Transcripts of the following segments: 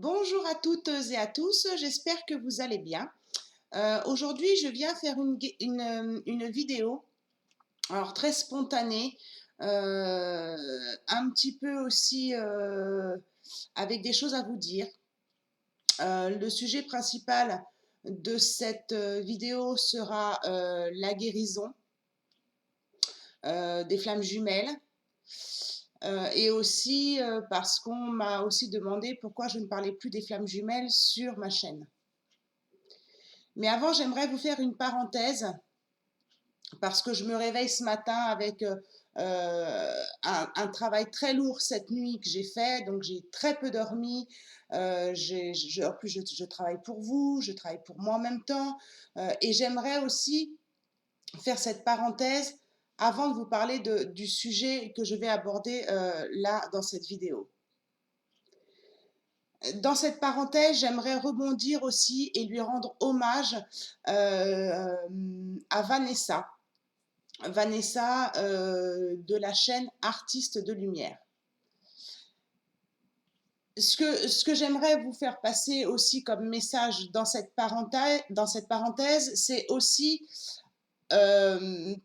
Bonjour à toutes et à tous, j'espère que vous allez bien. Aujourd'hui, je viens faire une vidéo, alors très spontanée, un petit peu aussi avec des choses à vous dire. Le sujet principal de cette vidéo sera la guérison des flammes jumelles. Et aussi parce qu'on m'a aussi demandé pourquoi je ne parlais plus des flammes jumelles sur ma chaîne. Mais avant, j'aimerais vous faire une parenthèse parce que je me réveille ce matin avec un travail très lourd cette nuit que j'ai fait, donc j'ai très peu dormi. En plus, je travaille pour vous, je travaille pour moi en même temps, et j'aimerais aussi faire cette parenthèse avant de vous parler du sujet que je vais aborder là dans cette vidéo. Dans cette parenthèse, j'aimerais rebondir aussi et lui rendre hommage à Vanessa. Vanessa de la chaîne Artistes de Lumière. Ce que j'aimerais vous faire passer aussi comme message dans cette parenthèse, c'est aussi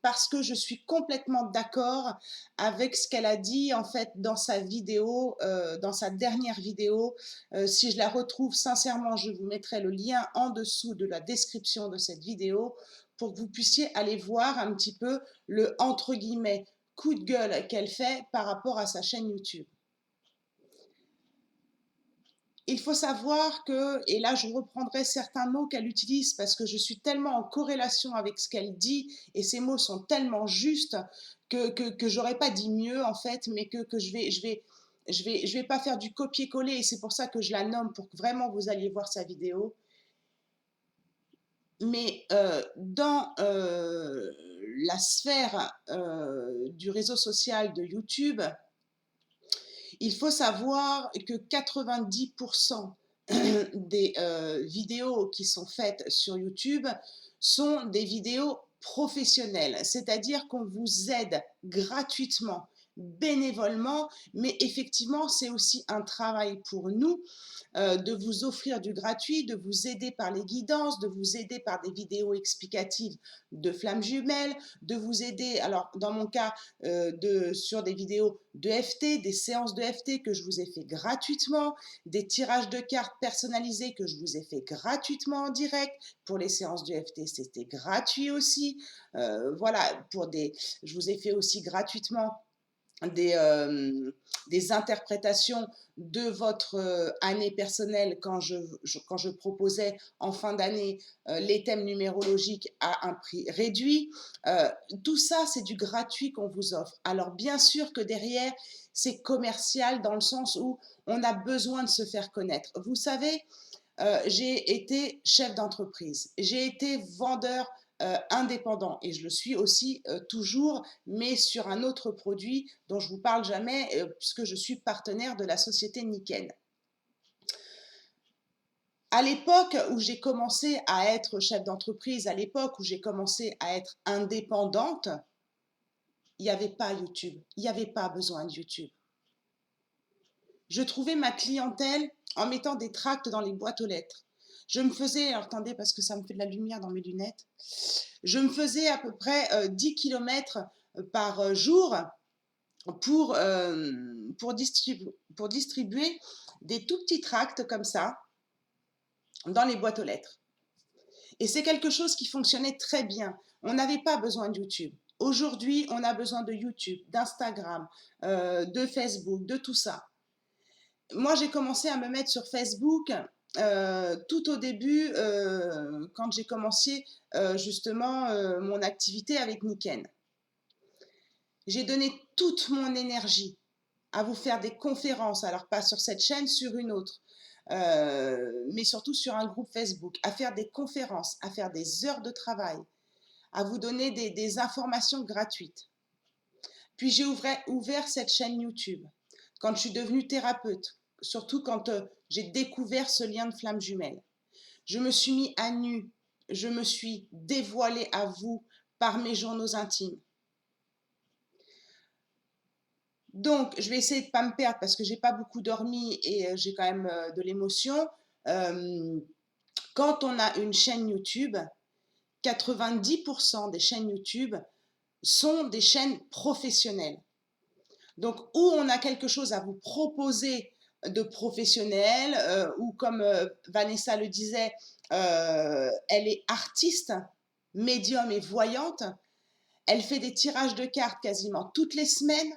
parce que je suis complètement d'accord avec ce qu'elle a dit en fait dans sa vidéo, dans sa dernière vidéo. Si je la retrouve sincèrement, je vous mettrai le lien en dessous de la description de cette vidéo pour que vous puissiez aller voir un petit peu le entre guillemets coup de gueule qu'elle fait par rapport à sa chaîne YouTube. Il faut savoir que, et là je reprendrai certains mots qu'elle utilise parce que je suis tellement en corrélation avec ce qu'elle dit et ces mots sont tellement justes que j'aurais pas dit mieux en fait, mais que je vais pas faire du copier-coller et c'est pour ça que je la nomme pour que vraiment vous alliez voir sa vidéo. Mais dans la sphère du réseau social de YouTube, il faut savoir que 90% des vidéos qui sont faites sur YouTube sont des vidéos professionnelles, c'est-à-dire qu'on vous aide gratuitement, bénévolement, mais effectivement, c'est aussi un travail pour nous de vous offrir du gratuit, de vous aider par les guidances, de vous aider par des vidéos explicatives de flammes jumelles, de vous aider, alors dans mon cas, sur des vidéos de FT, des séances de FT que je vous ai fait gratuitement, des tirages de cartes personnalisés que je vous ai fait gratuitement en direct. Pour les séances de FT, c'était gratuit aussi. Voilà, je vous ai fait aussi gratuitement des interprétations de votre année personnelle quand je proposais en fin d'année les thèmes numérologiques à un prix réduit. Tout ça, c'est du gratuit qu'on vous offre. Alors bien sûr que derrière, c'est commercial dans le sens où on a besoin de se faire connaître. Vous savez, j'ai été chef d'entreprise, j'ai été vendeur indépendant et je le suis aussi toujours, mais sur un autre produit dont je ne vous parle jamais puisque je suis partenaire de la société Nikken. À l'époque où j'ai commencé à être chef d'entreprise, à l'époque où j'ai commencé à être indépendante, il n'y avait pas YouTube, il n'y avait pas besoin de YouTube. Je trouvais ma clientèle en mettant des tracts dans les boîtes aux lettres. Je me faisais, alors attendez parce que ça me fait de la lumière dans mes lunettes, je me faisais à peu près 10 km par jour pour distribuer des tout petits tracts comme ça dans les boîtes aux lettres. Et c'est quelque chose qui fonctionnait très bien. On n'avait pas besoin de YouTube. Aujourd'hui, on a besoin de YouTube, d'Instagram, de Facebook, de tout ça. Moi, j'ai commencé à me mettre sur Facebook tout au début, quand j'ai commencé justement mon activité avec Nikken. J'ai donné toute mon énergie à vous faire des conférences, alors pas sur cette chaîne, sur une autre, mais surtout sur un groupe Facebook, à faire des conférences, à faire des heures de travail, à vous donner des informations gratuites. Puis j'ai ouvert cette chaîne YouTube quand je suis devenue thérapeute, surtout quand j'ai découvert ce lien de flamme jumelle. Je me suis mis à nu, je me suis dévoilée à vous par mes journaux intimes. Donc, je vais essayer de ne pas me perdre parce que j'ai pas beaucoup dormi et j'ai quand même de l'émotion. Quand on a une chaîne YouTube, 90% des chaînes YouTube sont des chaînes professionnelles. Donc, où on a quelque chose à vous proposer de professionnel, ou comme Vanessa le disait, elle est artiste, médium et voyante, elle fait des tirages de cartes quasiment toutes les semaines,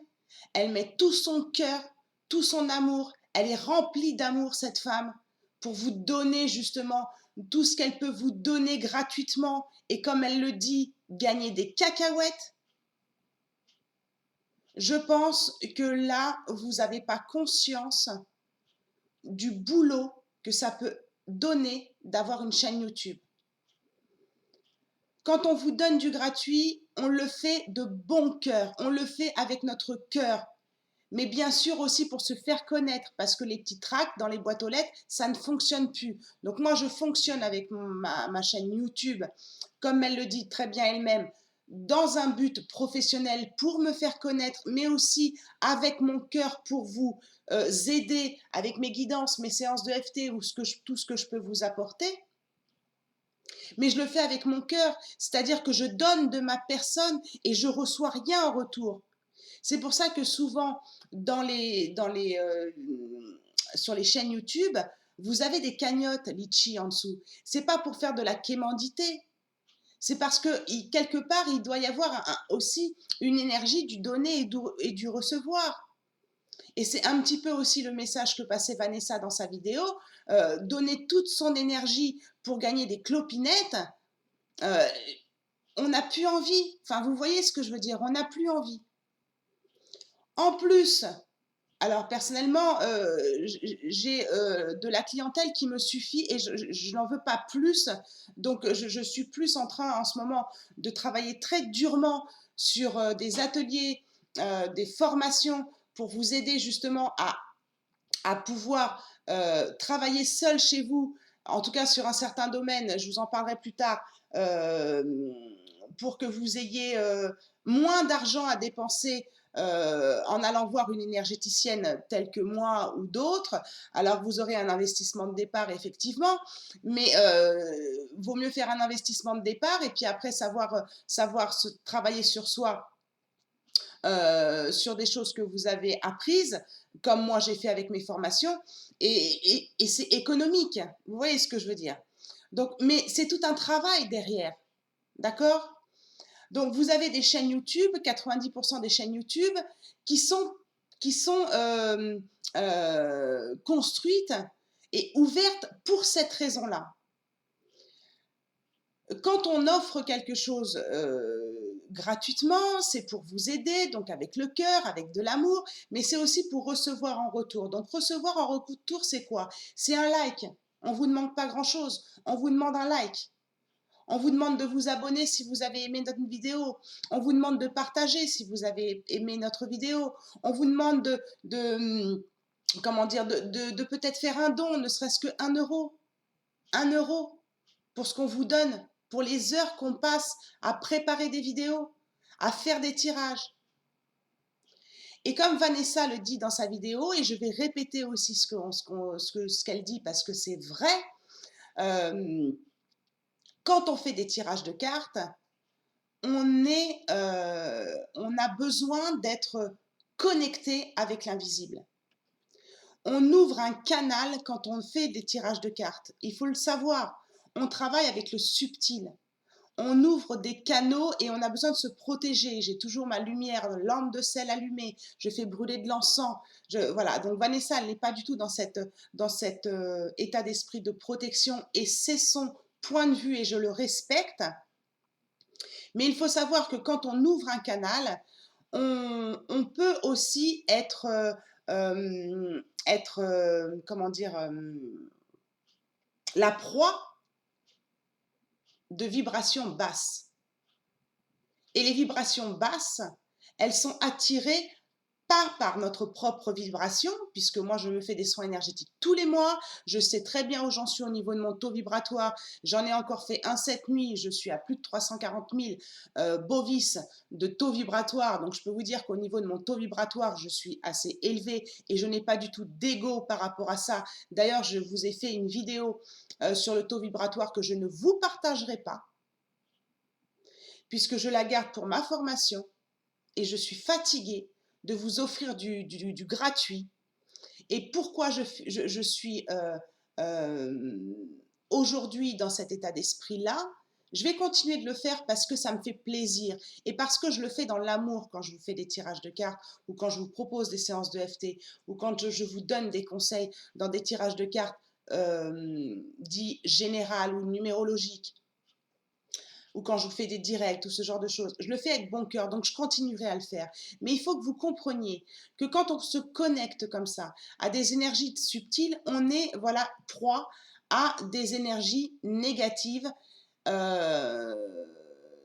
elle met tout son cœur, tout son amour, elle est remplie d'amour, cette femme, pour vous donner justement tout ce qu'elle peut vous donner gratuitement, et comme elle le dit, gagner des cacahuètes. Je pense que là, vous n'avez pas conscience du boulot que ça peut donner d'avoir une chaîne YouTube. Quand on vous donne du gratuit, on le fait de bon cœur, on le fait avec notre cœur. Mais bien sûr aussi pour se faire connaître, parce que les petits tracts dans les boîtes aux lettres, ça ne fonctionne plus. Donc moi, je fonctionne avec ma chaîne YouTube, comme elle le dit très bien elle-même, dans un but professionnel pour me faire connaître, mais aussi avec mon cœur pour vous aider avec mes guidances, mes séances de FT ou tout ce que je peux vous apporter. Mais je le fais avec mon cœur, c'est-à-dire que je donne de ma personne et je reçois rien en retour. C'est pour ça que souvent, sur les chaînes YouTube, vous avez des cagnottes litchi en dessous. C'est pas pour faire de la quémandité. C'est parce que quelque part, il doit y avoir aussi une énergie du donner et du recevoir. Et c'est un petit peu aussi le message que passait Vanessa dans sa vidéo. Donner toute son énergie pour gagner des clopinettes, euh, on n'a plus envie. Enfin, vous voyez ce que je veux dire, on n'a plus envie. En plus, alors personnellement, j'ai de la clientèle qui me suffit et je n'en veux pas plus. Donc je suis plus en train en ce moment de travailler très durement sur des ateliers, des formations pour vous aider justement à pouvoir travailler seul chez vous, en tout cas sur un certain domaine, je vous en parlerai plus tard, euh, pour que vous ayez moins d'argent à dépenser en allant voir une énergéticienne telle que moi ou d'autres. Alors vous aurez un investissement de départ effectivement, mais vaut mieux faire un investissement de départ et puis après savoir se travailler sur soi, sur des choses que vous avez apprises, comme moi j'ai fait avec mes formations, et c'est économique. Vous voyez ce que je veux dire? Donc, mais c'est tout un travail derrière, d'accord? Donc, vous avez des chaînes YouTube, 90% des chaînes YouTube qui sont construites et ouvertes pour cette raison-là. Quand on offre quelque chose gratuitement, c'est pour vous aider, donc avec le cœur, avec de l'amour, mais c'est aussi pour recevoir en retour. Donc recevoir en retour, c'est quoi? C'est un like. On ne vous demande pas grand-chose. On vous demande un like. On vous demande de vous abonner si vous avez aimé notre vidéo. On vous demande de partager si vous avez aimé notre vidéo. On vous demande comment dire, de peut-être faire un don, ne serait-ce que 1 euro. 1 euro pour ce qu'on vous donne, pour les heures qu'on passe à préparer des vidéos, à faire des tirages. Et comme Vanessa le dit dans sa vidéo, et je vais répéter aussi ce qu'elle dit parce que c'est vrai, quand on fait des tirages de cartes, on a besoin d'être connecté avec l'invisible. On ouvre un canal quand on fait des tirages de cartes. Il faut le savoir. On travaille avec le subtil. On ouvre des canaux et on a besoin de se protéger. J'ai toujours ma lumière, lampe de sel allumée, je fais brûler de l'encens. Voilà, donc Vanessa, elle n'est pas du tout dans cet état d'esprit de protection et c'est son point de vue et je le respecte. Mais il faut savoir que quand on ouvre un canal, on peut aussi comment dire, la proie de vibrations basses. Et les vibrations basses, elles sont attirées pas par notre propre vibration, puisque moi je me fais des soins énergétiques tous les mois, je sais très bien où j'en suis au niveau de mon taux vibratoire, j'en ai encore fait un cette nuit, je suis à plus de 340 000 bovis de taux vibratoire, donc je peux vous dire qu'au niveau de mon taux vibratoire, je suis assez élevée et je n'ai pas du tout d'ego par rapport à ça. D'ailleurs, je vous ai fait une vidéo sur le taux vibratoire que je ne vous partagerai pas, puisque je la garde pour ma formation et je suis fatiguée de vous offrir du gratuit. Et pourquoi je suis aujourd'hui dans cet état d'esprit-là? Je vais continuer de le faire parce que ça me fait plaisir et parce que je le fais dans l'amour quand je vous fais des tirages de cartes ou quand je vous propose des séances de FT ou quand je vous donne des conseils dans des tirages de cartes dits général ou numérologiques, ou quand je vous fais des directs ou ce genre de choses. Je le fais avec bon cœur, donc je continuerai à le faire. Mais il faut que vous compreniez que quand on se connecte comme ça à des énergies subtiles, on est voilà proie à des énergies négatives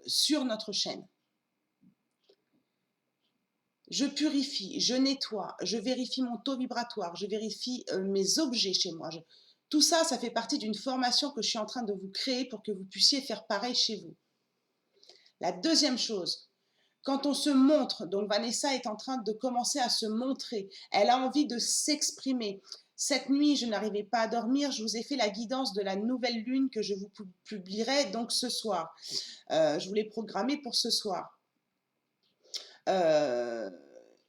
sur notre chaîne. Je purifie, je nettoie, je vérifie mon taux vibratoire, je vérifie mes objets chez moi. Tout ça, ça fait partie d'une formation que je suis en train de vous créer pour que vous puissiez faire pareil chez vous. La deuxième chose, quand on se montre, donc Vanessa est en train de commencer à se montrer, elle a envie de s'exprimer. Cette nuit, je n'arrivais pas à dormir, je vous ai fait la guidance de la nouvelle lune que je vous publierai donc ce soir. Je vous l'ai programmée pour ce soir.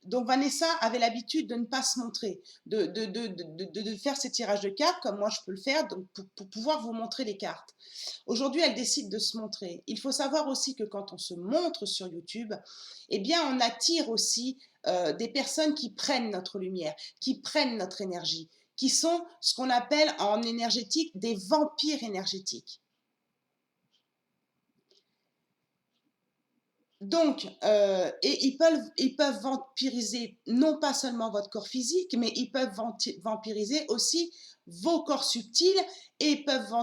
Donc Vanessa avait l'habitude de ne pas se montrer, de faire ses tirages de cartes comme moi je peux le faire donc pour pouvoir vous montrer les cartes. Aujourd'hui, elle décide de se montrer. Il faut savoir aussi que quand on se montre sur YouTube, eh bien on attire aussi des personnes qui prennent notre lumière, qui prennent notre énergie, qui sont ce qu'on appelle en énergétique des vampires énergétiques. Donc, et ils peuvent vampiriser non pas seulement votre corps physique, mais ils peuvent vampiriser aussi vos corps subtils et ils peuvent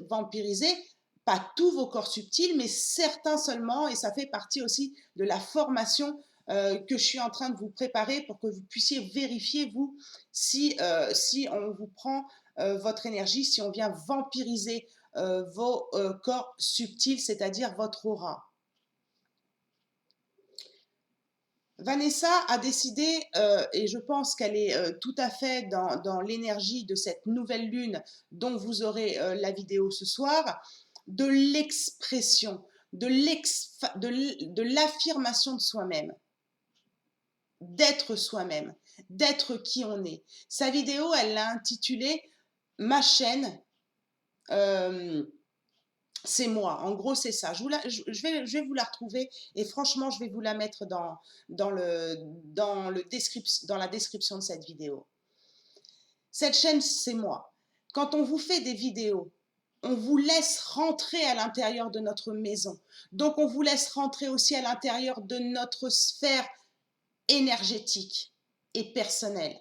vampiriser pas tous vos corps subtils, mais certains seulement, et ça fait partie aussi de la formation que je suis en train de vous préparer pour que vous puissiez vérifier, vous, si on vous prend votre énergie, si on vient vampiriser vos corps subtils, c'est-à-dire votre aura. Vanessa a décidé, et je pense qu'elle est tout à fait dans l'énergie de cette nouvelle lune dont vous aurez la vidéo ce soir, de l'expression, de l'affirmation de soi-même, d'être soi-même, d'être qui on est. Sa vidéo, elle l'a intitulée « Ma chaîne ». C'est moi, en gros c'est ça. Je vais vous la retrouver et franchement je vais vous la mettre dans la description de cette vidéo. Cette chaîne c'est moi. Quand on vous fait des vidéos, on vous laisse rentrer à l'intérieur de notre maison. Donc on vous laisse rentrer aussi à l'intérieur de notre sphère énergétique et personnelle.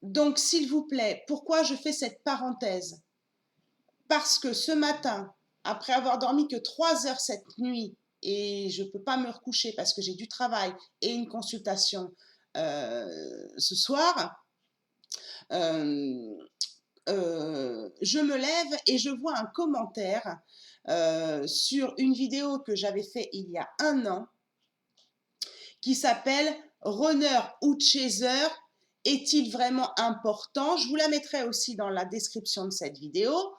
Donc s'il vous plaît, pourquoi je fais cette parenthèse? Parce que ce matin, après avoir dormi que 3 heures cette nuit, et je ne peux pas me recoucher parce que j'ai du travail et une consultation ce soir, je me lève et je vois un commentaire sur une vidéo que j'avais fait il y a 1 an qui s'appelle « Runner ou Chaser, est-il vraiment important ?» Je vous la mettrai aussi dans la description de cette vidéo.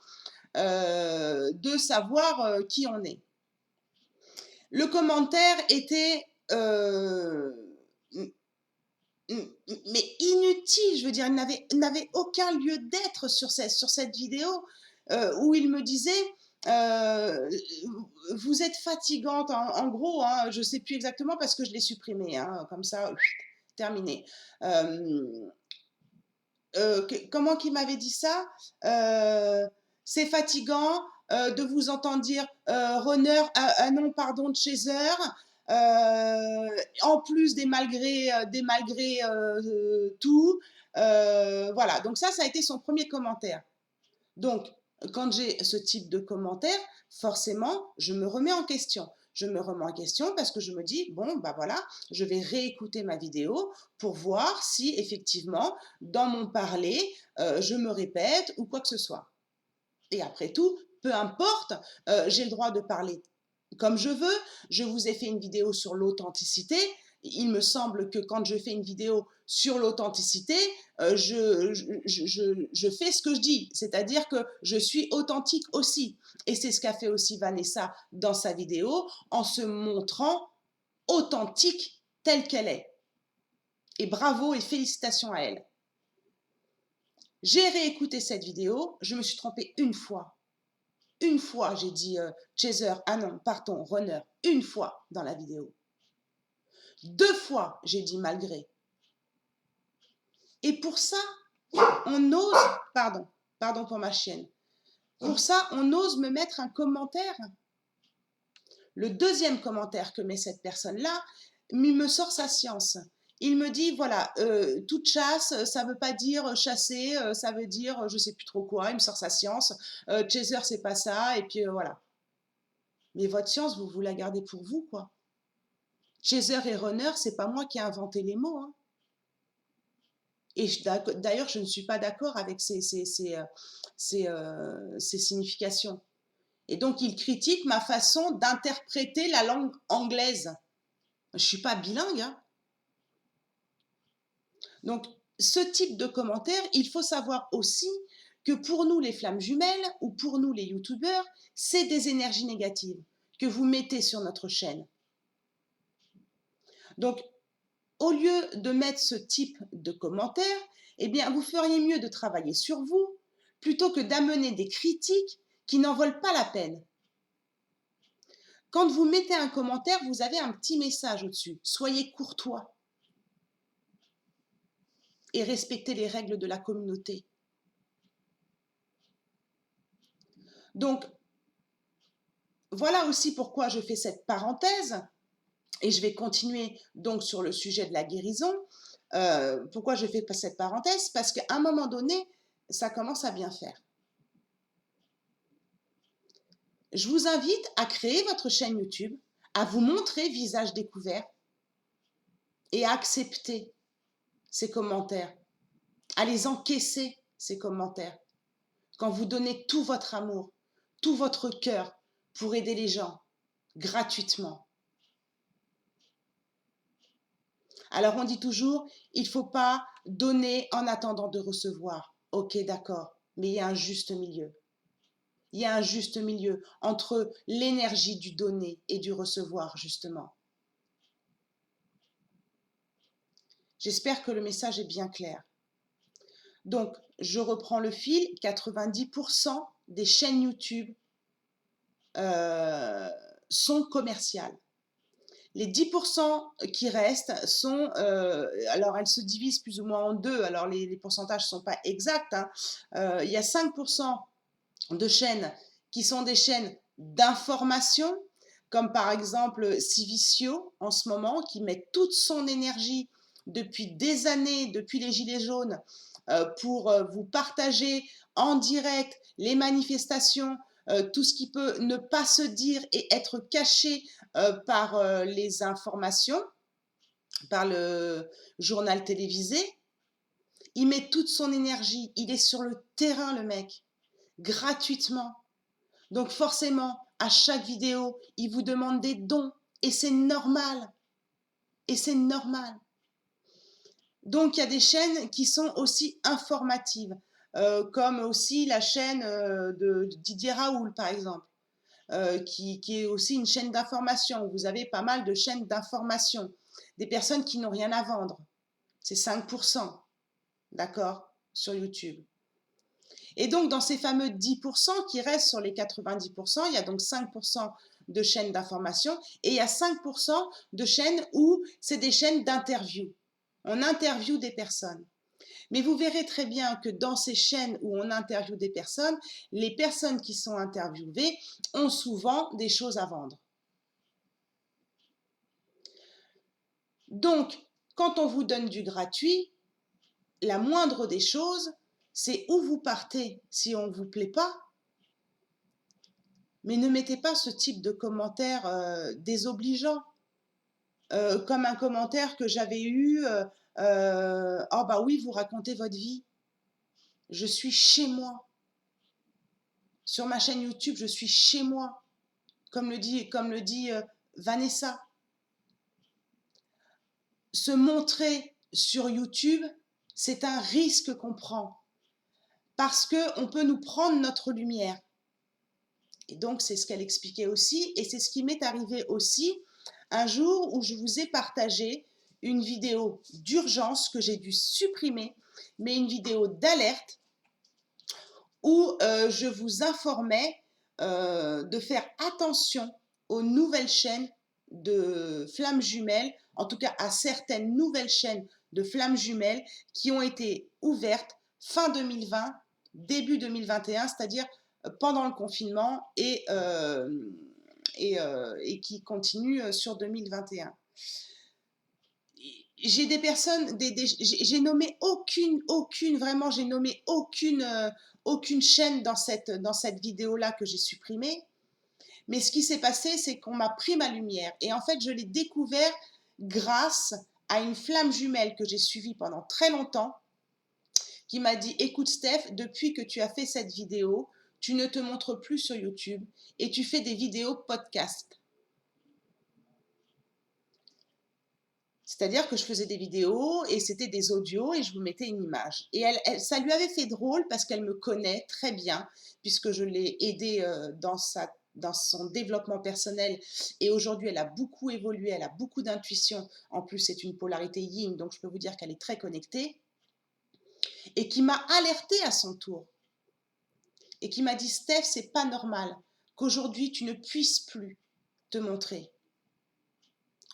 De savoir qui on est. Le commentaire était mais inutile, je veux dire, il n'avait aucun lieu d'être sur cette vidéo où il me disait vous êtes fatigante, en gros, hein, je ne sais plus exactement parce que je l'ai supprimé, hein, comme ça, terminé. Comment qu'il m'avait dit ça c'est fatigant de vous entendre dire runner, non pardon, chaser, en plus des malgré tout. Voilà, donc ça a été son premier commentaire. Donc, quand j'ai ce type de commentaire, forcément, je me remets en question. je me remets en question parce que je me dis, bon, bah voilà, je vais réécouter ma vidéo pour voir si effectivement, dans mon parler, je me répète ou quoi que ce soit. Et après tout, peu importe, j'ai le droit de parler comme je veux. Je vous ai fait une vidéo sur l'authenticité. Il me semble que quand je fais une vidéo sur l'authenticité, je fais ce que je dis, c'est-à-dire que je suis authentique aussi. Et c'est ce qu'a fait aussi Vanessa dans sa vidéo, en se montrant authentique telle qu'elle est. Et bravo et félicitations à elle. J'ai réécouté cette vidéo, je me suis trompée une fois. Une fois, j'ai dit chaser, ah non, pardon, runner, une fois dans la vidéo. 2 fois, j'ai dit malgré. Et pour ça, on ose, pardon pour ma chienne, pour ça, on ose me mettre un commentaire. Le deuxième commentaire que met cette personne-là, il me sort sa science. Il me dit, voilà, toute chasse, ça ne veut pas dire chasser, ça veut dire je ne sais plus trop quoi, il me sort sa science, chaser, c'est pas ça, et puis voilà. Mais votre science, vous la gardez pour vous, quoi. Chaser et runner, c'est pas moi qui ai inventé les mots, hein. Et d'ailleurs, je ne suis pas d'accord avec ces significations. Et donc, il critique ma façon d'interpréter la langue anglaise. Je ne suis pas bilingue, hein. Donc, ce type de commentaire, il faut savoir aussi que pour nous, les flammes jumelles, ou pour nous, les youtubeurs, c'est des énergies négatives que vous mettez sur notre chaîne. Donc, au lieu de mettre ce type de commentaire, eh bien, vous feriez mieux de travailler sur vous plutôt que d'amener des critiques qui n'en valent pas la peine. Quand vous mettez un commentaire, vous avez un petit message au-dessus. Soyez courtois et respectez les règles de la communauté. Donc, voilà aussi pourquoi je fais cette parenthèse et je vais continuer donc sur le sujet de la guérison. Pourquoi je fais cette parenthèse? Parce qu'à un moment donné, ça commence à bien faire. Je vous invite à créer votre chaîne YouTube, à vous montrer visage découvert et à accepter ces commentaires, à les encaisser, ces commentaires. Quand vous donnez tout votre amour, tout votre cœur pour aider les gens gratuitement. Alors on dit toujours, il ne faut pas donner en attendant de recevoir. Ok, d'accord, mais il y a un juste milieu. Il y a un juste milieu entre l'énergie du donner et du recevoir, justement. J'espère que le message est bien clair. Donc, je reprends le fil, 90% des chaînes YouTube sont commerciales. Les 10% qui restent sont, alors elles se divisent plus ou moins en deux, alors les pourcentages ne sont pas exacts, hein. Il y a 5% de chaînes qui sont des chaînes d'information, comme par exemple Civicio en ce moment, qui met toute son énergie depuis des années, depuis les Gilets jaunes, pour vous partager en direct les manifestations, tout ce qui peut ne pas se dire et être caché par les informations, par le journal télévisé. Il met toute son énergie, il est sur le terrain le mec, gratuitement. Donc forcément, à chaque vidéo, il vous demande des dons et c'est normal. Et c'est normal. Donc il y a des chaînes qui sont aussi informatives, comme aussi la chaîne de Didier Raoult par exemple, qui est aussi une chaîne d'information. Vous avez pas mal de chaînes d'information, des personnes qui n'ont rien à vendre. C'est 5%, d'accord, sur YouTube. Et donc, dans ces fameux 10% qui restent sur les 90%, il y a donc 5% de chaînes d'information et il y a 5% de chaînes où c'est des chaînes d'interview. On interviewe des personnes. Mais vous verrez très bien que dans ces chaînes où on interviewe des personnes, les personnes qui sont interviewées ont souvent des choses à vendre. Donc, quand on vous donne du gratuit, la moindre des choses, c'est où vous partez si on ne vous plaît pas. Mais ne mettez pas ce type de commentaire désobligeant, comme un commentaire que j'avais eu, oh bah oui, vous racontez votre vie. Je suis chez moi. Sur ma chaîne YouTube, je suis chez moi, comme le dit Vanessa. Se montrer sur YouTube, c'est un risque qu'on prend, parce qu'on peut nous prendre notre lumière. Et donc, c'est ce qu'elle expliquait aussi, et c'est ce qui m'est arrivé aussi un jour où je vous ai partagé une vidéo d'urgence que j'ai dû supprimer, mais une vidéo d'alerte où je vous informais de faire attention aux nouvelles chaînes de flammes jumelles, en tout cas à certaines nouvelles chaînes de flammes jumelles qui ont été ouvertes fin 2020, début 2021, c'est-à-dire pendant le confinement et qui continuent sur 2021. J'ai des personnes, j'ai nommé vraiment, j'ai nommé aucune chaîne dans cette vidéo-là que j'ai supprimée. Mais ce qui s'est passé, c'est qu'on m'a pris ma lumière. Et en fait, je l'ai découvert grâce à une flamme jumelle que j'ai suivie pendant très longtemps, qui m'a dit, écoute Steph, depuis que tu as fait cette vidéo, tu ne te montres plus sur YouTube et tu fais des vidéos podcast. C'est-à-dire que je faisais des vidéos et c'était des audios et je vous mettais une image. Et ça lui avait fait drôle parce qu'elle me connaît très bien, puisque je l'ai aidée dans son développement personnel. Et aujourd'hui, elle a beaucoup évolué, elle a beaucoup d'intuition. En plus, c'est une polarité yin, donc je peux vous dire qu'elle est très connectée. Et qui m'a alertée à son tour. Et qui m'a dit, Steph, c'est pas normal qu'aujourd'hui, tu ne puisses plus te montrer.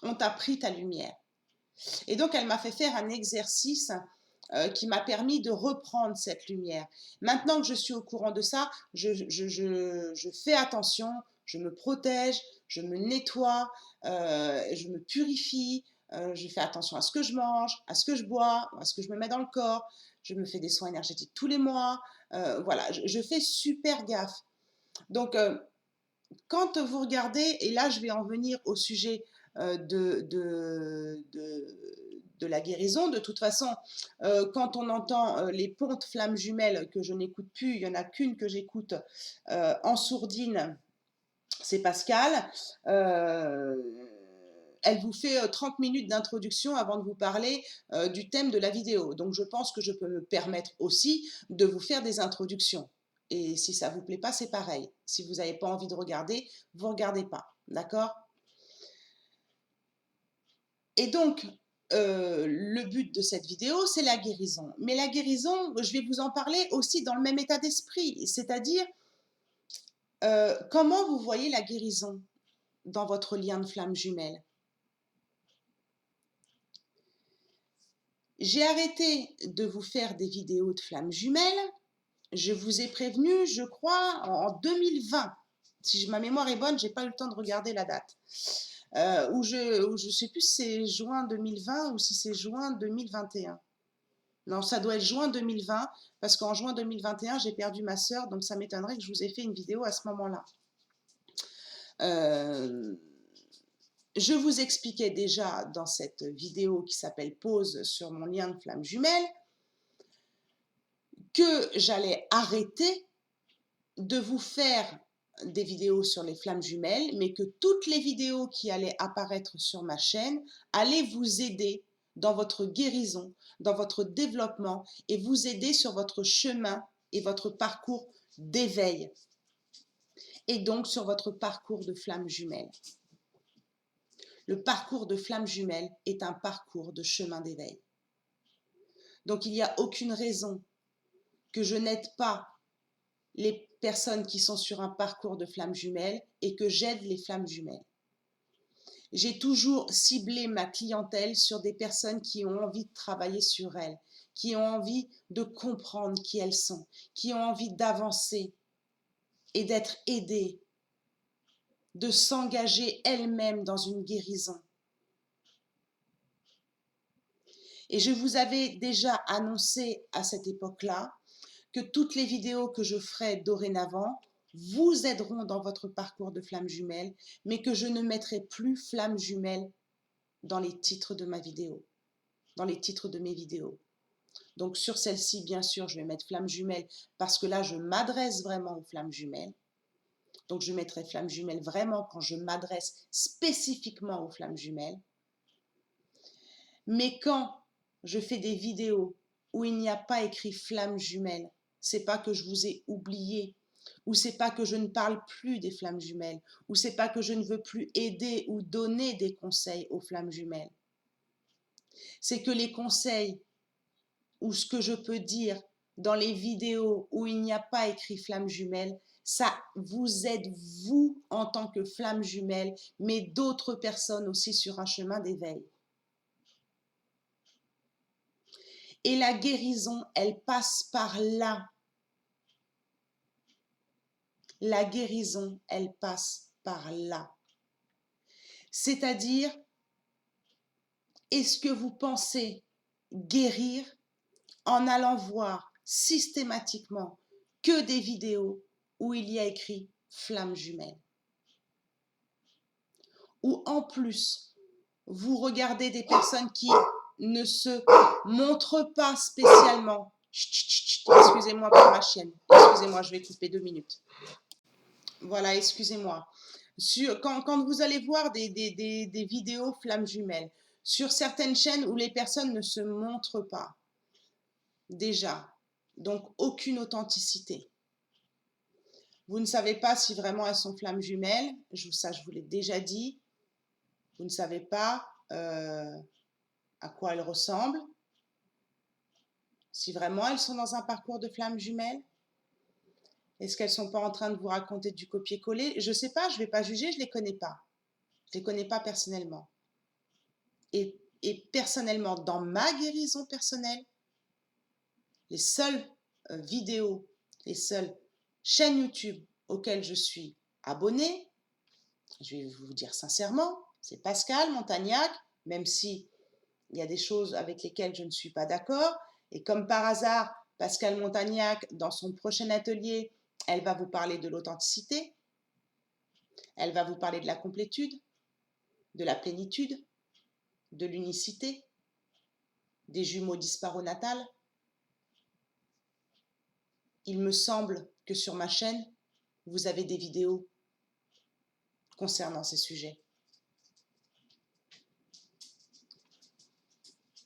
On t'a pris ta lumière. Et donc, elle m'a fait faire un exercice qui m'a permis de reprendre cette lumière. Maintenant que je suis au courant de ça, je fais attention, je me protège, je me nettoie, je me purifie, je fais attention à ce que je mange, à ce que je bois, à ce que je me mets dans le corps, je me fais des soins énergétiques tous les mois, voilà, je fais super gaffe. Donc, quand vous regardez, et là je vais en venir au sujet de la guérison, de toute façon, quand on entend les pontes flammes jumelles que je n'écoute plus, il n'y en a qu'une que j'écoute en sourdine, c'est Pascal. Elle vous fait 30 minutes d'introduction avant de vous parler du thème de la vidéo. Donc je pense que je peux me permettre aussi de vous faire des introductions. Et si ça ne vous plaît pas, c'est pareil. Si vous n'avez pas envie de regarder, vous ne regardez pas. D'accord? Et donc, le but de cette vidéo, c'est la guérison. Mais la guérison, je vais vous en parler aussi dans le même état d'esprit. C'est-à-dire, comment vous voyez la guérison dans votre lien de flamme jumelle? J'ai arrêté de vous faire des vidéos de flammes jumelles. Je vous ai prévenu, je crois, en 2020. Si ma mémoire est bonne, je n'ai pas eu le temps de regarder la date. Où je ne sais plus si c'est juin 2020 ou si c'est juin 2021. Non, ça doit être juin 2020, parce qu'en juin 2021, j'ai perdu ma sœur, donc ça m'étonnerait que je vous ai fait une vidéo à ce moment-là. Je vous expliquais déjà dans cette vidéo qui s'appelle Pause sur mon lien de flamme jumelle que j'allais arrêter de vous faire des vidéos sur les flammes jumelles, mais que toutes les vidéos qui allaient apparaître sur ma chaîne allaient vous aider dans votre guérison, dans votre développement et vous aider sur votre chemin et votre parcours d'éveil et donc sur votre parcours de flamme jumelle. Le parcours de flamme jumelle est un parcours de chemin d'éveil. Donc il n'y a aucune raison que je n'aide pas les personnes qui sont sur un parcours de flamme jumelle et que j'aide les flammes jumelles. J'ai toujours ciblé ma clientèle sur des personnes qui ont envie de travailler sur elles, qui ont envie de comprendre qui elles sont, qui ont envie d'avancer et d'être aidées, de s'engager elles-mêmes dans une guérison. Et je vous avais déjà annoncé à cette époque-là que toutes les vidéos que je ferai dorénavant vous aideront dans votre parcours de flamme jumelle, mais que je ne mettrai plus flamme jumelle dans les titres de ma vidéo, dans les titres de mes vidéos. Donc sur celle-ci, bien sûr, je vais mettre flamme jumelle parce que là, je m'adresse vraiment aux flammes jumelles. Donc je mettrai flamme jumelle vraiment quand je m'adresse spécifiquement aux flammes jumelles. Mais quand je fais des vidéos où il n'y a pas écrit flamme jumelle, c'est pas que je vous ai oublié, ou c'est pas que je ne parle plus des flammes jumelles, ou c'est pas que je ne veux plus aider ou donner des conseils aux flammes jumelles. C'est que les conseils ou ce que je peux dire dans les vidéos où il n'y a pas écrit flamme jumelle, ça vous aide vous en tant que flamme jumelle, mais d'autres personnes aussi sur un chemin d'éveil. Et la guérison, elle passe par là. La guérison, elle passe par là. C'est-à-dire, est-ce que vous pensez guérir en allant voir systématiquement que des vidéos où il y a écrit flamme jumelle? Ou en plus, vous regardez des personnes qui ne se montrent pas spécialement. Excusez-moi pour ma chienne. Excusez-moi, je vais couper 2 minutes. Voilà, excusez-moi. Quand vous allez voir des vidéos flammes jumelles, sur certaines chaînes où les personnes ne se montrent pas, déjà, donc aucune authenticité. Vous ne savez pas si vraiment elles sont flammes jumelles, ça je vous l'ai déjà dit. Vous ne savez pas à quoi elles ressemblent, si vraiment elles sont dans un parcours de flammes jumelles. Est-ce qu'elles ne sont pas en train de vous raconter du copier-coller? Je ne sais pas, je ne vais pas juger, je ne les connais pas. Je ne les connais pas personnellement. Et personnellement, dans ma guérison personnelle, les seules vidéos, les seules chaînes YouTube auxquelles je suis abonnée, je vais vous dire sincèrement, c'est Pascale Montagnac, même si il y a des choses avec lesquelles je ne suis pas d'accord. Et comme par hasard, Pascale Montagnac, dans son prochain atelier, elle va vous parler de l'authenticité, elle va vous parler de la complétude, de la plénitude, de l'unicité, des jumeaux disparonatales. Il me semble que sur ma chaîne, vous avez des vidéos concernant ces sujets.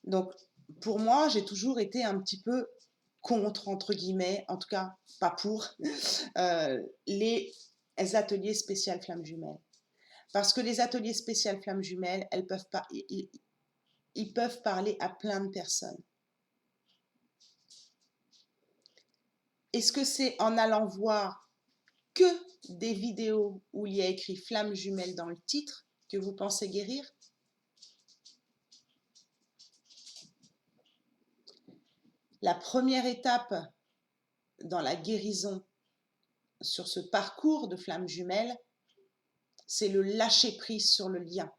Donc, pour moi, j'ai toujours été un petit peu contre, entre guillemets, en tout cas pas pour, les ateliers spéciaux flammes jumelles. Parce que les ateliers spéciaux flammes jumelles, ils peuvent parler à plein de personnes. Est-ce que c'est en allant voir que des vidéos où il y a écrit flammes jumelles dans le titre que vous pensez guérir? La première étape dans la guérison sur ce parcours de flammes jumelles, c'est le lâcher prise sur le lien.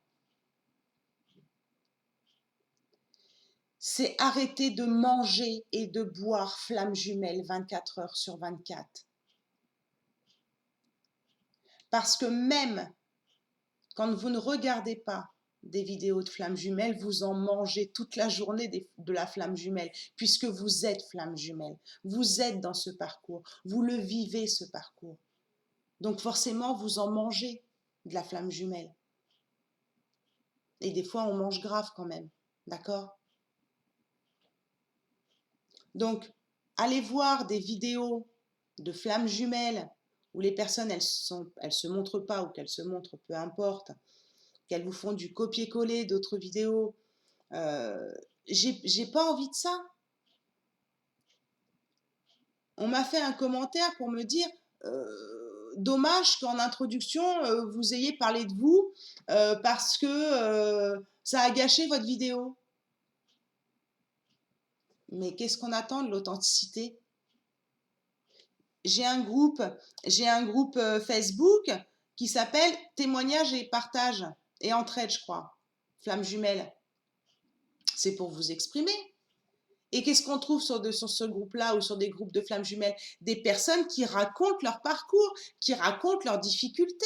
C'est arrêter de manger et de boire flammes jumelles 24 heures sur 24. Parce que même quand vous ne regardez pas des vidéos de flammes jumelles, vous en mangez toute la journée de la flamme jumelle, puisque vous êtes flamme jumelle. Vous êtes dans ce parcours, vous le vivez ce parcours. Donc forcément, vous en mangez de la flamme jumelle. Et des fois, on mange grave quand même, d'accord? Donc, allez voir des vidéos de flammes jumelles où les personnes, elles se montrent pas ou qu'elles se montrent, peu importe, qu'elles vous font du copier-coller d'autres vidéos. J'ai pas envie de ça. On m'a fait un commentaire pour me dire dommage qu'en introduction vous ayez parlé de vous parce que ça a gâché votre vidéo. Mais qu'est-ce qu'on attend de l'authenticité? J'ai un groupe Facebook qui s'appelle Témoignages et partage et entraide, je crois. Flamme jumelle. C'est pour vous exprimer. Et qu'est-ce qu'on trouve sur ce groupe-là ou sur des groupes de flammes jumelles? Des personnes qui racontent leur parcours, qui racontent leurs difficultés.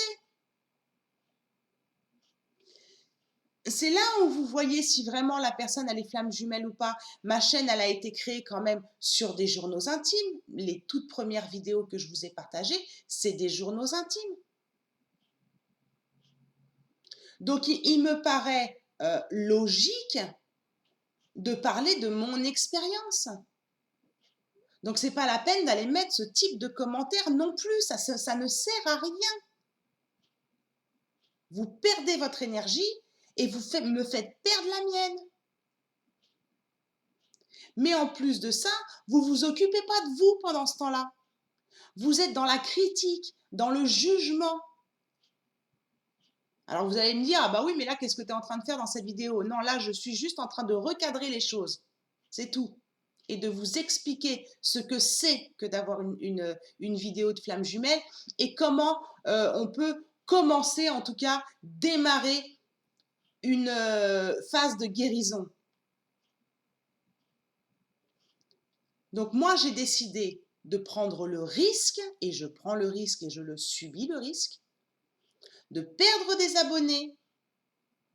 C'est là où vous voyez si vraiment la personne a les flammes jumelles ou pas. Ma chaîne, elle a été créée quand même sur des journaux intimes. Les toutes premières vidéos que je vous ai partagées, c'est des journaux intimes. Donc, il me paraît logique de parler de mon expérience. Donc, ce n'est pas la peine d'aller mettre ce type de commentaires non plus. Ça ne sert à rien. Vous perdez votre énergie et vous me faites perdre la mienne. Mais en plus de ça, vous ne vous occupez pas de vous pendant ce temps-là. Vous êtes dans la critique, dans le jugement. Alors vous allez me dire, ah bah oui, mais là, qu'est-ce que tu es en train de faire dans cette vidéo? Non, là, je suis juste en train de recadrer les choses. C'est tout. Et de vous expliquer ce que c'est que d'avoir une vidéo de flammes jumelles et comment on peut commencer, en tout cas, démarrer une phase de guérison. Donc moi, j'ai décidé de prendre le risque, et je prends le risque et je le subis le risque, de perdre des abonnés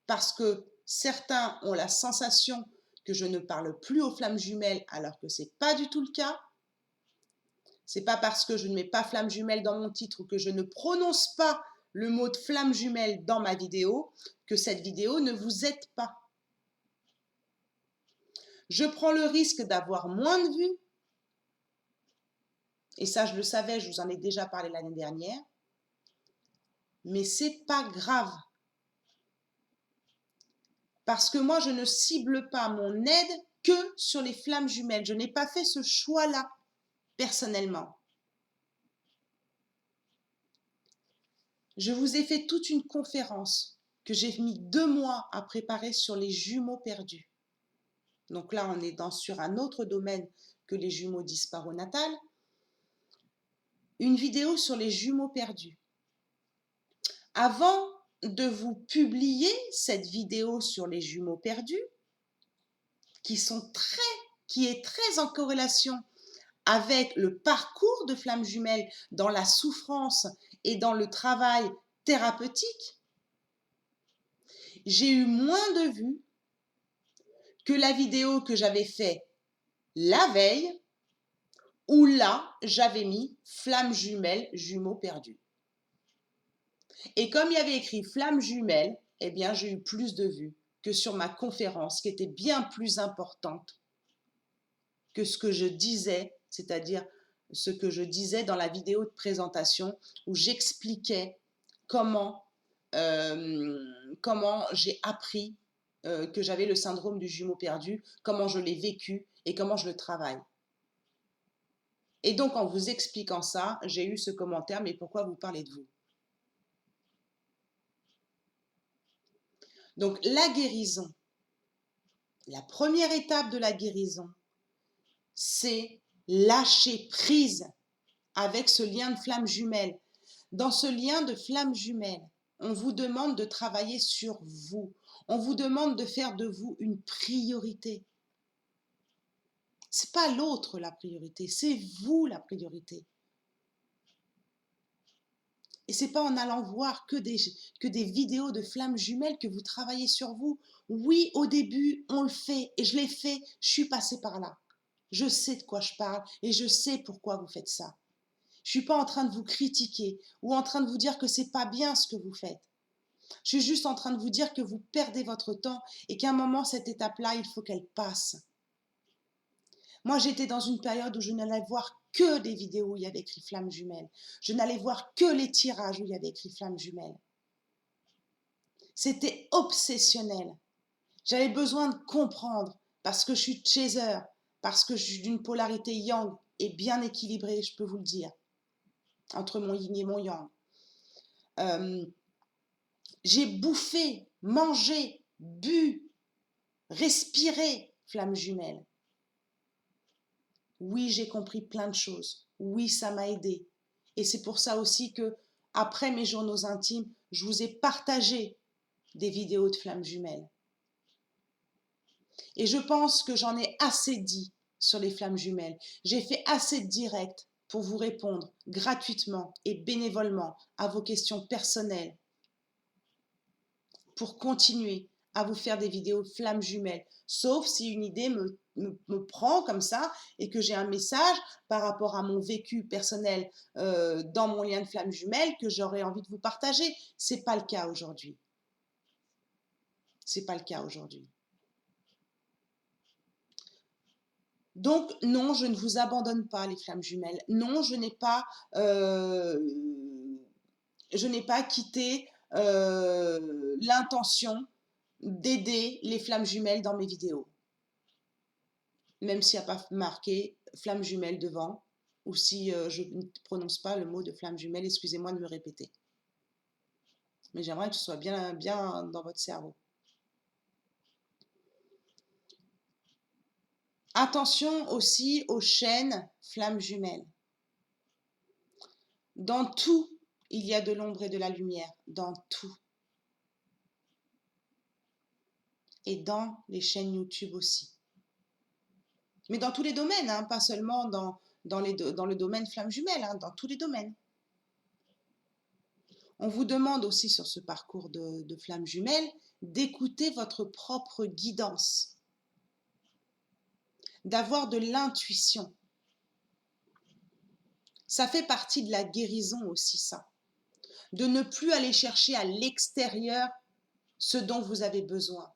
parce que certains ont la sensation que je ne parle plus aux flammes jumelles alors que ce n'est pas du tout le cas. Ce n'est pas parce que je ne mets pas flammes jumelles dans mon titre ou que je ne prononce pas le mot de flammes jumelles dans ma vidéo que cette vidéo ne vous aide pas. Je prends le risque d'avoir moins de vues. Et ça, je le savais, je vous en ai déjà parlé l'année dernière. Mais c'est pas grave. Parce que moi, je ne cible pas mon aide que sur les flammes jumelles. Je n'ai pas fait ce choix-là, personnellement. Je vous ai fait toute une conférence que j'ai mis 2 mois à préparer sur les jumeaux perdus. Donc là, on est sur un autre domaine que les jumeaux disparonatales. Une vidéo sur les jumeaux perdus. Avant de vous publier cette vidéo sur les jumeaux perdus, qui est très en corrélation avec le parcours de flammes jumelles dans la souffrance et dans le travail thérapeutique, j'ai eu moins de vues que la vidéo que j'avais faite la veille, où là, j'avais mis flammes jumelles, jumeaux perdus. Et comme il y avait écrit flammes jumelles, eh bien, j'ai eu plus de vues que sur ma conférence, qui était bien plus importante que ce que je disais, c'est-à-dire ce que je disais dans la vidéo de présentation où j'expliquais comment j'ai appris que j'avais le syndrome du jumeau perdu, comment je l'ai vécu et comment je le travaille. Et donc, en vous expliquant ça, j'ai eu ce commentaire, mais pourquoi vous parlez de vous? Donc, la guérison, la première étape de la guérison, c'est lâcher prise avec ce lien de flamme jumelle. Dans ce lien de flamme jumelle, on vous demande de travailler sur vous. On vous demande de faire de vous une priorité. Ce n'est pas l'autre la priorité, c'est vous la priorité. Et ce n'est pas en allant voir que des vidéos de flammes jumelles que vous travaillez sur vous. Oui, au début, on le fait et je l'ai fait, je suis passée par là. Je sais de quoi je parle et je sais pourquoi vous faites ça. Je ne suis pas en train de vous critiquer ou en train de vous dire que ce n'est pas bien ce que vous faites. Je suis juste en train de vous dire que vous perdez votre temps et qu'à un moment, cette étape-là, il faut qu'elle passe. Moi, j'étais dans une période où je n'allais voir que des vidéos où il y avait écrit flammes jumelles. Je n'allais voir que les tirages où il y avait écrit flammes jumelles. C'était obsessionnel. J'avais besoin de comprendre parce que je suis chaser, parce que je suis d'une polarité yang et bien équilibrée, je peux vous le dire, entre mon yin et mon yang. J'ai bouffé, mangé, bu, respiré flammes jumelles. Oui, j'ai compris plein de choses. Oui, ça m'a aidé. Et c'est pour ça aussi que, après mes journaux intimes, je vous ai partagé des vidéos de flammes jumelles. Et je pense que j'en ai assez dit sur les flammes jumelles. J'ai fait assez de directs pour vous répondre gratuitement et bénévolement à vos questions personnelles, pour continuer à vous faire des vidéos flammes jumelles, sauf si une idée me prend comme ça et que j'ai un message par rapport à mon vécu personnel dans mon lien de flamme jumelle que j'aurais envie de vous partager. C'est pas le cas aujourd'hui. C'est pas le cas aujourd'hui. Donc non, je ne vous abandonne pas les flammes jumelles. Non, je n'ai pas quitté l'intention d'aider les flammes jumelles dans mes vidéos. Même s'il n'y a pas marqué flamme jumelle devant, ou si je ne prononce pas le mot de flamme jumelle, excusez-moi de me répéter. Mais j'aimerais que ce soit bien, bien dans votre cerveau. Attention aussi aux chaînes flammes jumelles. Dans tout, il y a de l'ombre et de la lumière. Dans tout. Et dans les chaînes YouTube aussi. Mais dans tous les domaines, hein, pas seulement dans le domaine flamme jumelle, hein, dans tous les domaines. On vous demande aussi sur ce parcours de flamme jumelle d'écouter votre propre guidance, d'avoir de l'intuition. Ça fait partie de la guérison aussi, ça. De ne plus aller chercher à l'extérieur ce dont vous avez besoin,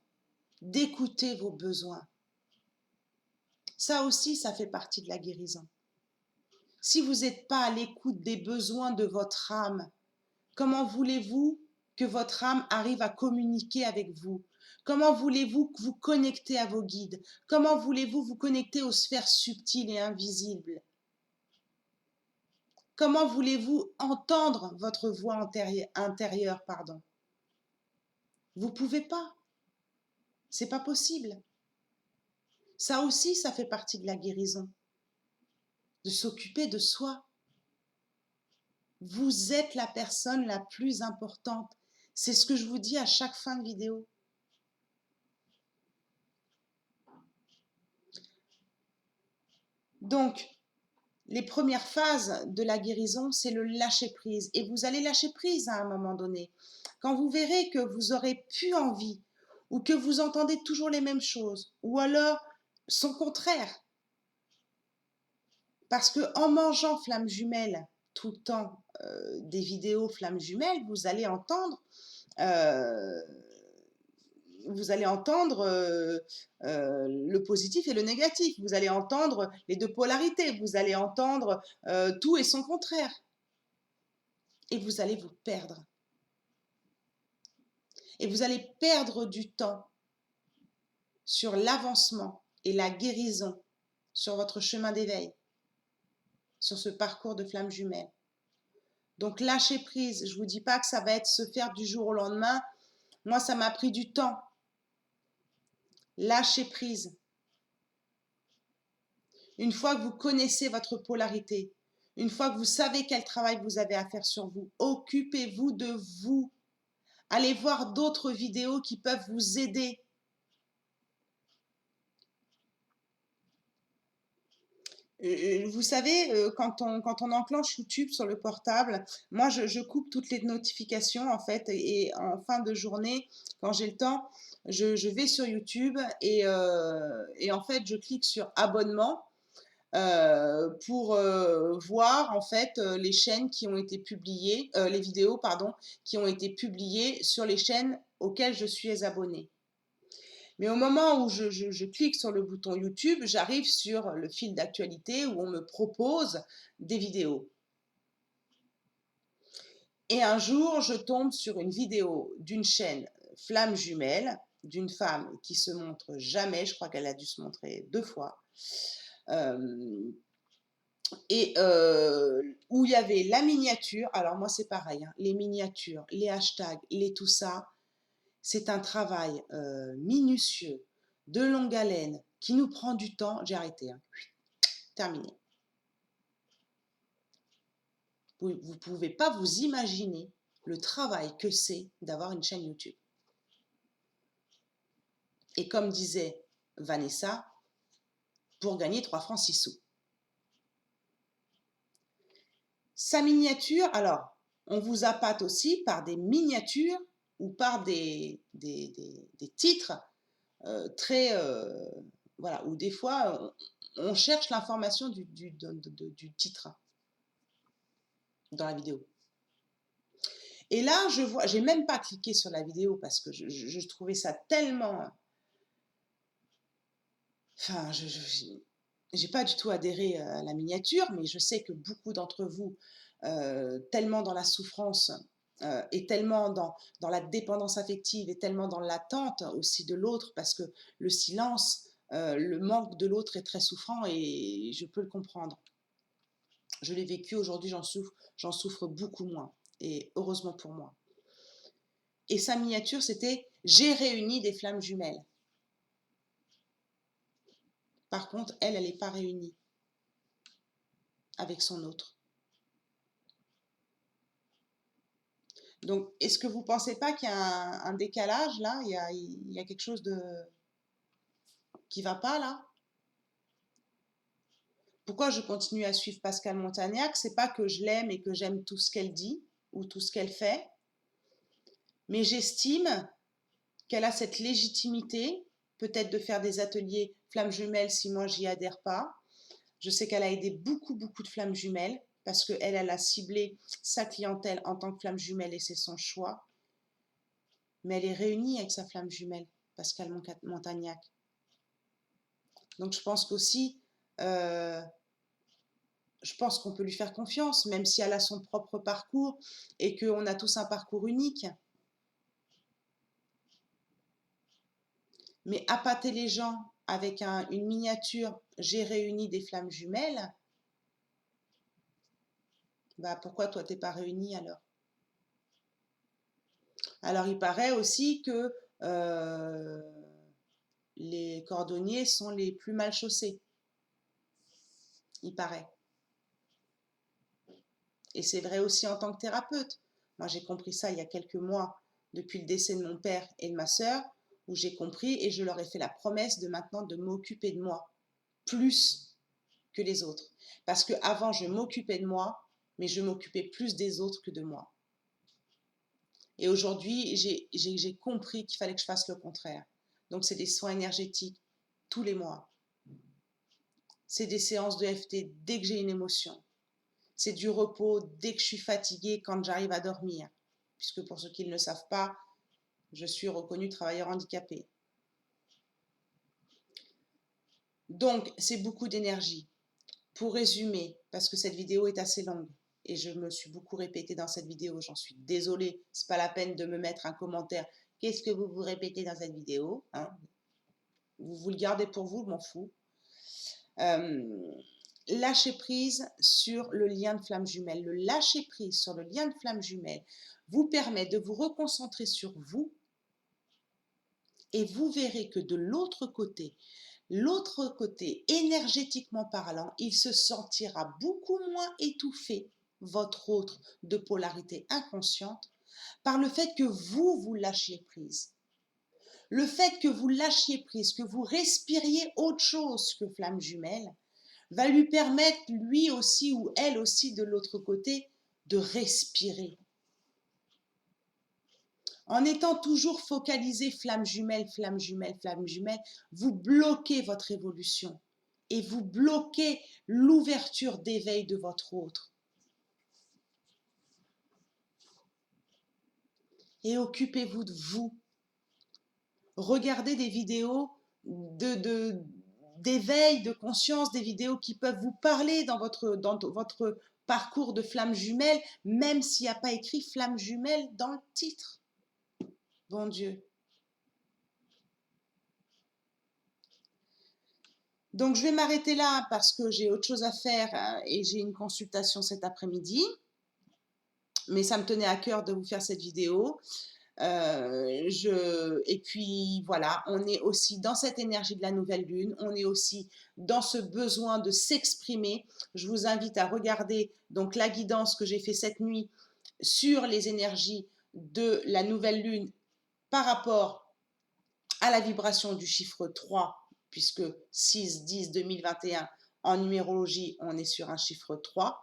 d'écouter vos besoins. Ça aussi, ça fait partie de la guérison. Si vous n'êtes pas à l'écoute des besoins de votre âme, comment voulez-vous que votre âme arrive à communiquer avec vous? Comment voulez-vous vous connecter à vos guides? Comment voulez-vous vous connecter aux sphères subtiles et invisibles? Comment voulez-vous entendre votre voix intérieure, pardon? Vous ne pouvez pas. C'est pas possible. Ça aussi, ça fait partie de la guérison. De s'occuper de soi. Vous êtes la personne la plus importante. C'est ce que je vous dis à chaque fin de vidéo. Donc, les premières phases de la guérison, c'est le lâcher-prise. Et vous allez lâcher prise à un moment donné. Quand vous verrez que vous aurez plus envie, ou que vous entendez toujours les mêmes choses, ou alors son contraire. Parce qu'en mangeant flamme jumelle tout le temps, des vidéos flamme jumelle, vous allez entendre le positif et le négatif. Vous allez entendre les deux polarités. Vous allez entendre tout et son contraire. Et vous allez vous perdre. Et vous allez perdre du temps sur l'avancement et la guérison sur votre chemin d'éveil, sur ce parcours de flamme jumelle. Donc lâchez prise. Je ne vous dis pas que ça va être se faire du jour au lendemain. Moi, ça m'a pris du temps. Lâchez prise. Une fois que vous connaissez votre polarité, une fois que vous savez quel travail vous avez à faire sur vous, occupez-vous de vous. Allez voir d'autres vidéos qui peuvent vous aider. Vous savez, quand on enclenche YouTube sur le portable, moi je coupe toutes les notifications en fait, et en fin de journée, quand j'ai le temps, je vais sur YouTube et en fait je clique sur abonnement pour voir en fait les chaînes qui ont été publiées, les vidéos pardon, qui ont été publiées sur les chaînes auxquelles je suis abonnée. Mais au moment où je clique sur le bouton YouTube, j'arrive sur le fil d'actualité où on me propose des vidéos. Et un jour, je tombe sur une vidéo d'une chaîne Flamme Jumelle, d'une femme qui se montre jamais, je crois qu'elle a dû se montrer 2 fois, où il y avait la miniature. Alors moi c'est pareil, hein, les miniatures, les hashtags, les tout ça, c'est un travail minutieux, de longue haleine, qui nous prend du temps. J'ai arrêté, hein. Terminé. Vous ne pouvez pas vous imaginer le travail que c'est d'avoir une chaîne YouTube. Et comme disait Vanessa, pour gagner 3 francs 6 sous. Sa miniature, alors, on vous appâte aussi par des miniatures ou par des titres très... voilà, ou des fois, on cherche l'information du titre dans la vidéo. Et là, je vois, j'ai même pas cliqué sur la vidéo parce que je trouvais ça tellement... Enfin, j'ai pas du tout adhéré à la miniature, mais je sais que beaucoup d'entre vous, tellement dans la souffrance et tellement dans la dépendance affective et tellement dans l'attente aussi de l'autre, parce que le silence, le manque de l'autre est très souffrant et je peux le comprendre. Je l'ai vécu, aujourd'hui j'en souffre beaucoup moins et heureusement pour moi. Et sa miniature, c'était « J'ai réuni des flammes jumelles ». Par contre, elle n'est pas réunie avec son autre. Donc, est-ce que vous ne pensez pas qu'il y a un décalage là? Il y a quelque chose qui ne va pas là? Pourquoi je continue à suivre Pascale Montagnac? C'est pas que je l'aime et que j'aime tout ce qu'elle dit ou tout ce qu'elle fait, mais j'estime qu'elle a cette légitimité, peut-être de faire des ateliers flammes jumelles si moi j'y adhère pas. Je sais qu'elle a aidé beaucoup de flammes jumelles parce qu'elle a ciblé sa clientèle en tant que flamme jumelle et c'est son choix. Mais elle est réunie avec sa flamme jumelle, Pascale Montagnac. Donc je pense qu'aussi, je pense qu'on peut lui faire confiance, même si elle a son propre parcours et qu'on a tous un parcours unique. Mais appâter les gens avec une miniature « J'ai réuni des flammes jumelles », bah pourquoi toi t'es pas réuni alors? Alors il paraît aussi que les cordonniers sont les plus mal chaussés. Il paraît. Et c'est vrai aussi en tant que thérapeute. Moi, j'ai compris ça il y a quelques mois, depuis le décès de mon père et de ma sœur, où j'ai compris et je leur ai fait la promesse de maintenant de m'occuper de moi, plus que les autres. Parce qu'avant, je m'occupais de moi, mais je m'occupais plus des autres que de moi. Et aujourd'hui, j'ai compris qu'il fallait que je fasse le contraire. Donc, c'est des soins énergétiques tous les mois. C'est des séances de FT dès que j'ai une émotion. C'est du repos dès que je suis fatiguée, quand j'arrive à dormir. Puisque pour ceux qui ne le savent pas, je suis reconnue travailleur handicapé. Donc, c'est beaucoup d'énergie. Pour résumer, parce que cette vidéo est assez longue, et je me suis beaucoup répétée dans cette vidéo, j'en suis désolée, c'est pas la peine de me mettre un commentaire. Qu'est-ce que vous vous répétez dans cette vidéo, hein? Vous le gardez pour vous, je m'en fous. Lâcher prise sur le lien de flamme jumelle. Le lâcher prise sur le lien de flamme jumelle vous permet de vous reconcentrer sur vous et vous verrez que de l'autre côté, énergétiquement parlant, il se sentira beaucoup moins étouffé, votre autre de polarité inconsciente, par le fait que vous lâchiez prise. Le fait que vous lâchiez prise, que vous respiriez autre chose que flamme jumelle, va lui permettre, lui aussi ou elle aussi de l'autre côté, de respirer. En étant toujours focalisé flamme jumelle, flamme jumelle, flamme jumelle, vous bloquez votre évolution et vous bloquez l'ouverture d'éveil de votre autre. Et occupez-vous de vous. Regardez des vidéos d'éveil de conscience, des vidéos qui peuvent vous parler dans votre parcours de flamme jumelle, même s'il n'y a pas écrit flamme jumelle dans le titre. Bon Dieu. Donc je vais m'arrêter là parce que j'ai autre chose à faire et j'ai une consultation cet après-midi. Mais ça me tenait à cœur de vous faire cette vidéo. Et puis voilà, on est aussi dans cette énergie de la nouvelle lune, on est aussi dans ce besoin de s'exprimer. Je vous invite à regarder donc la guidance que j'ai fait cette nuit sur les énergies de la nouvelle lune par rapport à la vibration du chiffre 3, puisque 6, 10, 2021, en numérologie, on est sur un chiffre 3.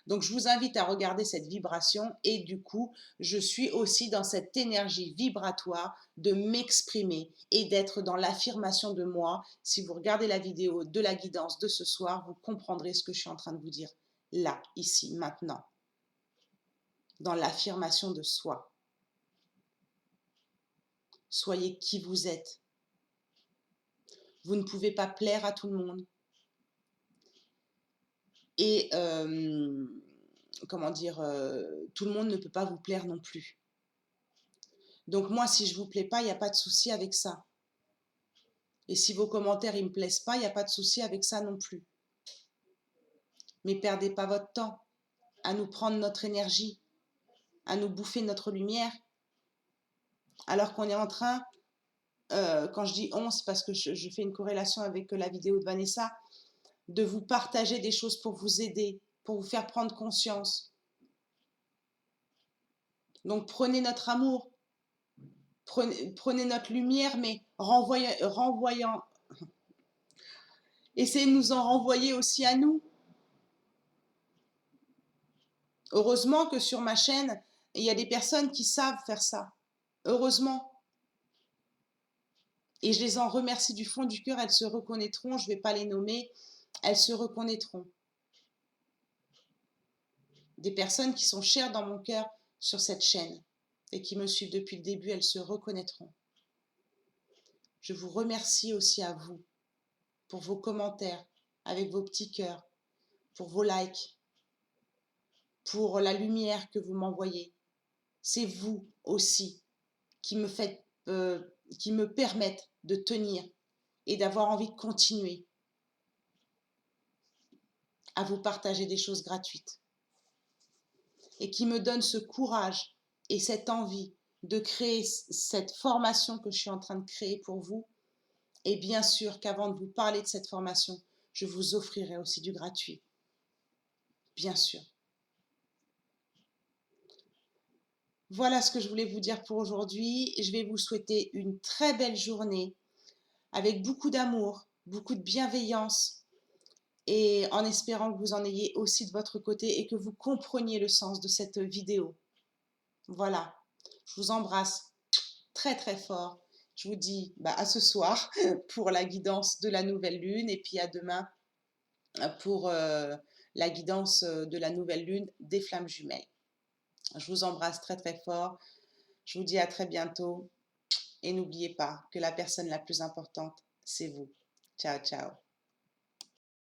Donc, je vous invite à regarder cette vibration et du coup, je suis aussi dans cette énergie vibratoire de m'exprimer et d'être dans l'affirmation de moi. Si vous regardez la vidéo de la guidance de ce soir, vous comprendrez ce que je suis en train de vous dire là, ici, maintenant, dans l'affirmation de soi. Soyez qui vous êtes. Vous ne pouvez pas plaire à tout le monde. Et comment dire, tout le monde ne peut pas vous plaire non plus. Donc moi, si je ne vous plais pas, il n'y a pas de souci avec ça. Et si vos commentaires ne me plaisent pas, il n'y a pas de souci avec ça non plus. Mais perdez pas votre temps à nous prendre notre énergie, à nous bouffer notre lumière, alors qu'on est en train, quand je dis on, c'est parce que je fais une corrélation avec la vidéo de Vanessa, de vous partager des choses pour vous aider, pour vous faire prendre conscience. Donc prenez notre amour, prenez notre lumière, mais renvoyant, essayez de nous en renvoyer aussi à nous. Heureusement que sur ma chaîne, il y a des personnes qui savent faire ça. Heureusement. Et je les en remercie du fond du cœur, elles se reconnaîtront, je ne vais pas les nommer, elles se reconnaîtront. Des personnes qui sont chères dans mon cœur sur cette chaîne et qui me suivent depuis le début, elles se reconnaîtront. Je vous remercie aussi à vous pour vos commentaires, avec vos petits cœurs, pour vos likes, pour la lumière que vous m'envoyez. C'est vous aussi qui me permettent de tenir et d'avoir envie de continuer à vous partager des choses gratuites et qui me donnent ce courage et cette envie de créer cette formation que je suis en train de créer pour vous. Et bien sûr qu'avant de vous parler de cette formation, je vous offrirai aussi du gratuit. Bien sûr. Voilà ce que je voulais vous dire pour aujourd'hui. Je vais vous souhaiter une très belle journée avec beaucoup d'amour, beaucoup de bienveillance et en espérant que vous en ayez aussi de votre côté et que vous compreniez le sens de cette vidéo. Voilà, je vous embrasse très très fort. Je vous dis à ce soir pour la guidance de la nouvelle lune et puis à demain pour la guidance de la nouvelle lune des flammes jumelles. Je vous embrasse très très fort. Je vous dis à très bientôt et n'oubliez pas que la personne la plus importante, c'est vous. Ciao, ciao.